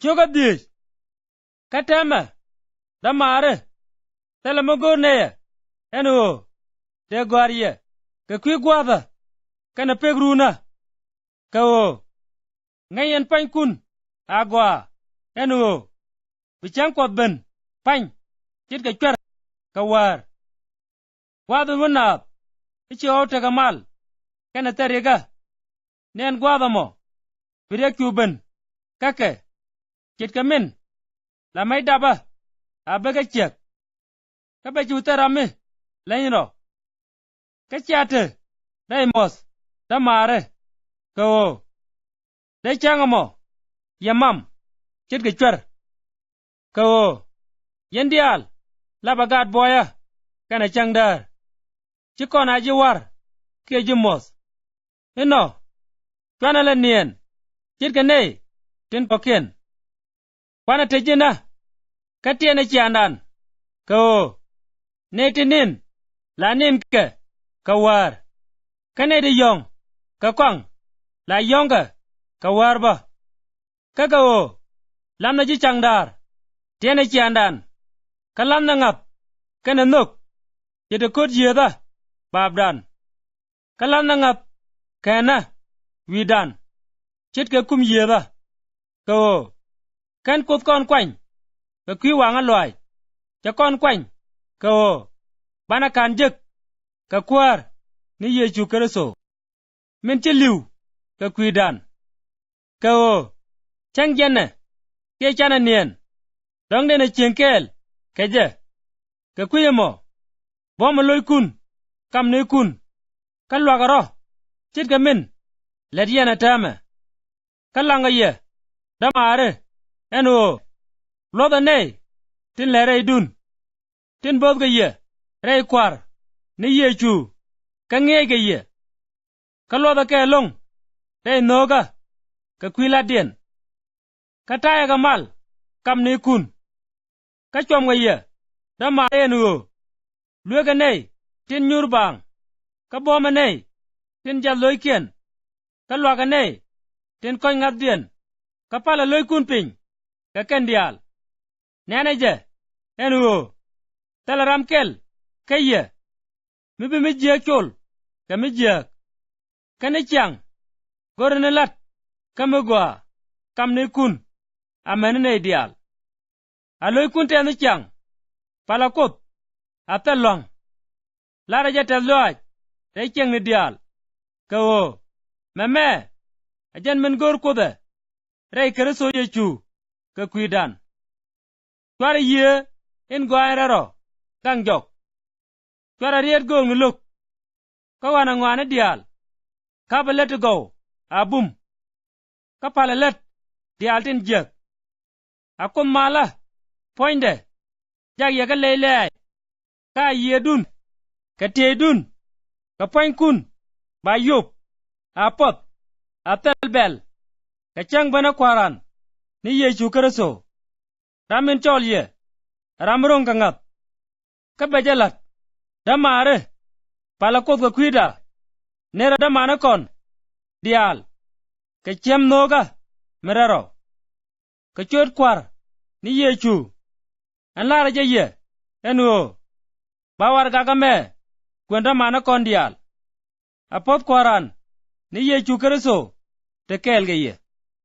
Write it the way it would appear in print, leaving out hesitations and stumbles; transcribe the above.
choga dich katema damare telemagonne eno te gwariye ka kwi gwada kana pegruna kao ngayen pankun agwa eno bichang kwa ben pany chit ka chwer ka war gwada wonap ichi ota kamal kana tarega nen gwada mo bire kuben kake chit ka min la mai daba abega chek ka be jutarame lenyro ka chate dai mos da mare ko dai changamo yamam chit ka chwer ko yendial la bagat boya kana changdar chikon aji war ke jimos ino kana la nien chit ka nei tin poken kwana tejina katiene chiandan ko netinin la nin ke kawar kane de yong ka kwang la yonga kawar ba kakao lamna ji changdar tiene chiandan kalam na ngap kana nok yede kod yeda babdan kalam na ngap kana widan chit ka kum yeda ko kan kod kon kwany ka kwi wanga loy cha kon kwany ko bana kan jek ka kwar ni Yesu Kristo min ci liw ka kwi dan ko chang jenne ke chana nien dong de na chenkel keje ka kwi mo bo mo loy kun kam ne kun ka lwa garo chit ka min lediana tama ka langa ye damare eno loda ne tin lere dun tin bod ga ye rei kwar ni Yesu ka nge ga ye ka loda ke long rei noga ka kwila den ka taya ga mal kam ne kun ka chom ga ye damare eno lwe ga ne tin nyurbang ka boma ne tin jaloy ken ka lwa ga ne tin koy ngad den ka pala loy kun pin ka kendial nene je eno talaram kel keye mibi mi je chol ka mi je kane chang gorne lat kamegwa kamne kun amen ne dial aloy kun te no chang pala kop atalong lara je te loaj te cheng ne dial ko meme ajen men gor kode rei Kristo Yesu ka kwidan twara ye in gwaerero kang jok twara riet go nguluk ka wana ngwane dial ka belet go abum ka palalet dial tin jek akum mala poinde jag ye ka lele ka yedun ka tedun ka poin kun ba yup apot atelbel ka chang bana kwaran ni Yesu Kristo ramin chol ye ramrong ka ngap ka bejalat damare pala kot ka kwida nera damana kon dial ka chem noga merero ka chot kwar ni Yesu an lara je ye eno bawar ga me kwenda mana kon dial apot kwaran ni Yesu Kristo te kel ge ye